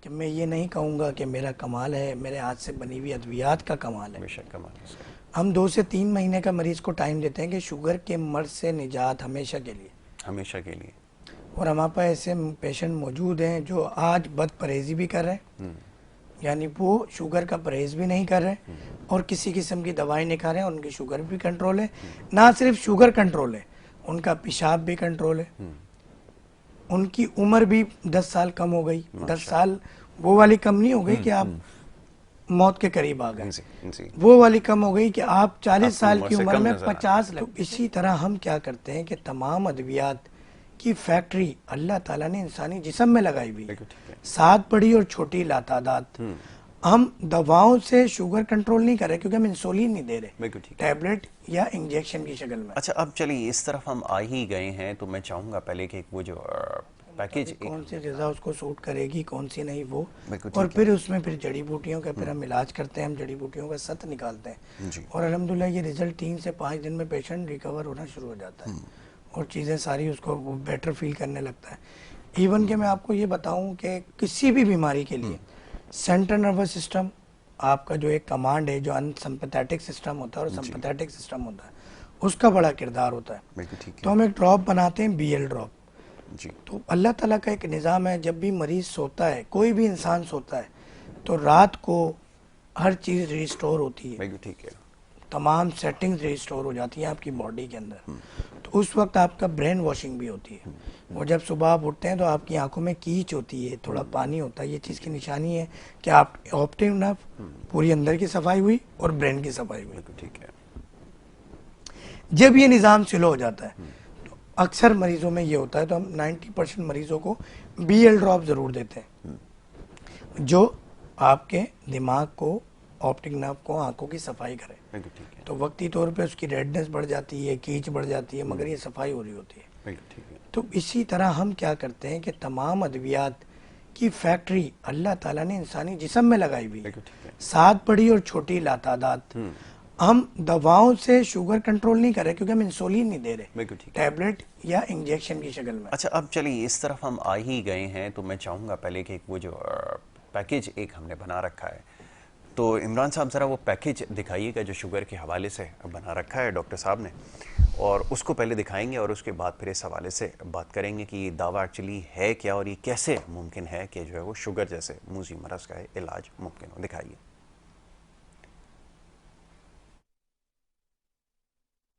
کہ میں یہ نہیں کہوں گا کہ میرا کمال ہے، میرے ہاتھ سے بنی ہوئی ادویات کا کمال ہے۔ بے شک کمال ہے۔ ہم 2 سے 3 مہینے کا مریض کو ٹائم دیتے ہیں کہ شوگر کے مرض سے نجات ہمیشہ کے لیے۔ ہمیشہ کے لیے۔ اور ہمارے پاس ایسے پیشنٹ موجود ہیں جو آج بد پرہیزی بھی کر رہے ہیں، یعنی وہ شوگر کا پرہیز بھی نہیں کر رہے اور کسی قسم کی دوائی نہیں کھا رہے ہیں، ان کی شوگر بھی کنٹرول ہے۔ نہ صرف شوگر کنٹرول ہے، ان کا پیشاب بھی کنٹرول ہے، ان کی عمر بھی 10 سال کم ہو گئی۔ 10 سال وہ والی کم نہیں ہو گئی کہ آپ موت کے قریب آ گئے، وہ والی کم ہو گئی کہ آپ 40 سال کی عمر میں 50 لگ۔ اسی طرح ہم کیا کرتے ہیں کہ تمام ادویات کی فیکٹری اللہ تعالیٰ نے انسانی جسم میں لگائی ہوئی ہے، 7 بڑی اور چھوٹی لاتعداد۔ ہم دواؤں سے شوگر کنٹرول نہیں کر رہے کیونکہ ہم انسولین نہیں دے رہے، ٹیبلٹ یا انجیکشن کی شکل میں۔ اچھا اب چلیے اس طرف ہم آ ہی گئے ہیں تو میں چاہوں گا پہلے کہ وہ جو پیکیج کون سی غذا اس کو سوٹ کرے گی، کون سی نہیں، وہ، اور پھر اس میں پھر جڑی بوٹیوں کا پھر ہم علاج کرتے ہیں، ہم جڑی بوٹیوں کا ست نکالتے ہیں اور الحمدللہ یہ رزلٹ 3 سے 5 دن میں پیشنٹ ریکور ہونا شروع ہو جاتا ہے اور چیزیں ساری اس کو وہ بیٹر فیل کرنے لگتا ہے۔ ایون کہ میں آپ کو یہ بتاؤں کہ کسی بھی بیماری کے لیے سینٹرل نروس سسٹم آپ کا جو ایک کمانڈ ہے، جو ان سمپیتھیٹک سسٹم ہوتا ہے اور سمپیتھیٹک سسٹم ہوتا ہے، اس کا بڑا کردار ہوتا ہے۔ تو ہم ایک ڈراپ بناتے ہیں، BL ڈراپ۔ تو اللہ تعالیٰ کا ایک نظام ہے، جب بھی مریض سوتا ہے، کوئی بھی انسان سوتا ہے تو رات کو ہر چیز ریسٹور ہوتی ہے، تمام سیٹنگز ریسٹور ہو جاتی ہیں آپ کی باڈی کے اندر۔ تو اس وقت آپ کا برین واشنگ بھی ہوتی ہے، اور جب صبح آپ اٹھتے ہیں تو آپ کی آنکھوں میں کیچ ہوتی ہے، تھوڑا پانی ہوتا ہے۔ یہ چیز کی نشانی ہے کہ آپ آپٹیو نرو پوری اندر کی صفائی ہوئی اور برین کی صفائی ہوئی۔ جب یہ نظام سلو ہو جاتا ہے تو اکثر مریضوں میں یہ ہوتا ہے، تو ہم 90% مریضوں کو BL ڈراپ ضرور دیتے ہیں جو آپ کے دماغ کو، آپٹک نرو کو، آنکھوں کی صفائی کرے۔ تو وقتی طور پہ اس کی ریڈنس بڑھ جاتی ہے، کیچ بڑھ جاتی ہے، مگر یہ صفائی ہو رہی ہوتی ہے۔ تو اسی طرح ہم کیا کرتے ہیں کہ تمام ادویات کی فیکٹری اللہ تعالیٰ نے انسانی جسم میں لگائی ہوئی ہے، 7 بڑی اور چھوٹی لاتعداد۔ ہم دواؤں سے شوگر کنٹرول نہیں کر رہے کیونکہ ہم انسولین نہیں دے رہے، ٹیبلٹ یا انجیکشن کی شکل میں۔ اچھا اب چلیے اس طرف ہم آ ہی گئے ہیں تو میں چاہوں گا پہلے کہ وہ جو پیکیج ایک ہم نے بنا رکھا ہے، تو عمران صاحب ذرا وہ پیکیج دکھائیے گا جو شوگر کے حوالے سے بنا رکھا ہے ڈاکٹر صاحب نے، اور اس کو پہلے دکھائیں گے اور اس کے بعد پھر اس حوالے سے بات کریں گے کہ یہ دعویٰ ایکچولی ہے کیا اور یہ کیسے ممکن ہے کہ جو ہے وہ شوگر جیسے موذی مرض کا علاج ممکن ہو۔ دکھائیے۔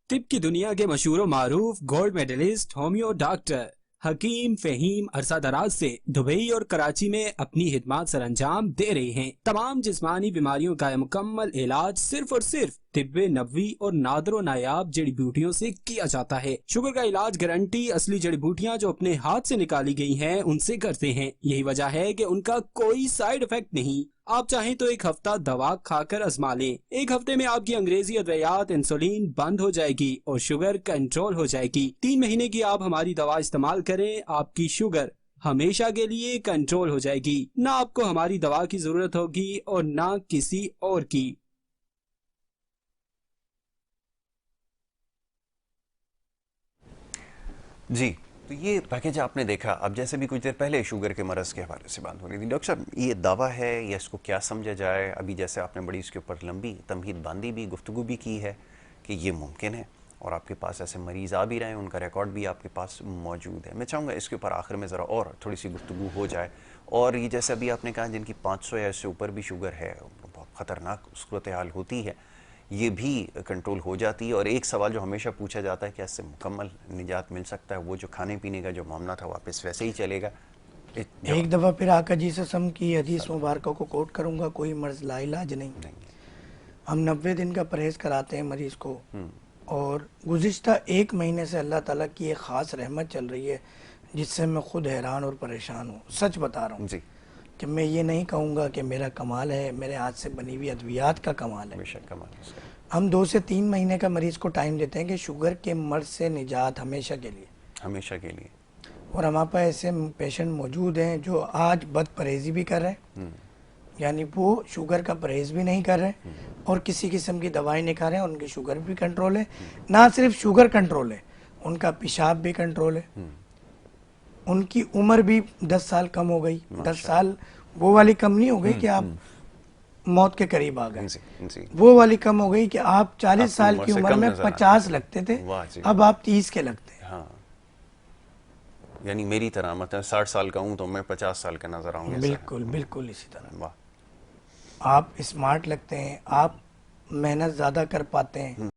طب کی دنیا کے مشہور و معروف گولڈ میڈلسٹ ہومیو ڈاکٹر حکیم فہیم عرصہ دراز سے دبئی اور کراچی میں اپنی خدمات سر انجام دے رہے ہیں۔ تمام جسمانی بیماریوں کا مکمل علاج صرف اور صرف طب نبوی اور نادر و نایاب جڑی بوٹیوں سے کیا جاتا ہے۔ شوگر کا علاج گارنٹی اصلی جڑی بوٹیاں جو اپنے ہاتھ سے نکالی گئی ہیں ان سے کرتے ہیں۔ یہی وجہ ہے کہ ان کا کوئی سائیڈ افیکٹ نہیں۔ آپ چاہیں تو ایک ہفتہ دوا کھا کر آزما لیں، ایک ہفتے میں آپ کی انگریزی ادویات انسولین بند ہو جائے گی اور شوگر کنٹرول ہو جائے گی۔ 3 مہینے کی آپ ہماری دوا استعمال کریں، آپ کی شوگر ہمیشہ کے لیے کنٹرول ہو جائے گی۔ نہ آپ کو ہماری دوا کی ضرورت ہوگی اور نہ کسی اور کی۔ جی تو یہ پیکیج آپ نے دیکھا۔ اب جیسے بھی کچھ دیر پہلے شوگر کے مرض کے حوالے سے بات ہو رہی تھی، ڈاکٹر صاحب یہ دعویٰ ہے یا اس کو کیا سمجھا جائے؟ ابھی جیسے آپ نے بڑی اس کے اوپر لمبی تمہید باندھی بھی، گفتگو بھی کی ہے کہ یہ ممکن ہے اور آپ کے پاس ایسے مریض آ بھی رہے ہیں، ان کا ریکارڈ بھی آپ کے پاس موجود ہے۔ میں چاہوں گا اس کے اوپر آخر میں ذرا اور تھوڑی سی گفتگو ہو جائے، اور یہ جیسے ابھی آپ نے کہا جن کی 500 یا اس سے اوپر بھی شوگر ہے، بہت خطرناک صورتحال ہوتی ہے، یہ بھی کنٹرول ہو جاتی ہے۔ اور ایک سوال جو ہمیشہ پوچھا جاتا ہے کہ اس سے مکمل نجات مل سکتا ہے؟ وہ جو کھانے پینے کا جو معاملہ تھا واپس ویسے ہی چلے گا؟ ایک دفعہ پھر آقا جی سے کی حدیث مبارکہ کو کوٹ کروں گا، کوئی مرض لا علاج نہیں۔ ہم 90 دن کا پرہیز کراتے ہیں مریض کو، اور گزشتہ 1 مہینے سے اللہ تعالیٰ کی ایک خاص رحمت چل رہی ہے جس سے میں خود حیران اور پریشان ہوں۔ سچ بتا رہا ہوں کہ میں یہ نہیں کہوں گا کہ میرا کمال ہے، میرے ہاتھ سے بنی ہوئی ادویات کا کمال ہے۔ بے شک کمال ہے۔ ہم 2 سے 3 مہینے کا مریض کو ٹائم دیتے ہیں کہ شوگر کے مرض سے نجات ہمیشہ کے لیے، ہمیشہ کے لیے۔ اور ہمارے پاس ایسے پیشنٹ موجود ہیں جو آج بد پرہیزی بھی کر رہے ہیں، یعنی وہ شوگر کا پرہیز بھی نہیں کر رہے اور کسی قسم کی دوائی نہیں کھا رہے ہیں، ان کی شوگر بھی کنٹرول ہے۔ نہ صرف شوگر کنٹرول ہے، ان کا پیشاب بھی کنٹرول ہے، ان کی عمر بھی 10 سال کم ہو گئی. 10 سال وہ والی کم نہیں ہو گئی کہ آپ موت کے قریب آ گئے, وہ والی کم ہو گئی کہ آپ 40 سال کی عمر میں 50 لگتے تھے, اب آپ 30 کے لگتے ہیں. ہاں, یعنی میری طرح مطلب 60 سال کا ہوں تو میں 50 سال کا نظر آؤں گا. بالکل بالکل اسی طرح. آپ اسمارٹ لگتے ہیں, آپ محنت زیادہ کر پاتے ہیں.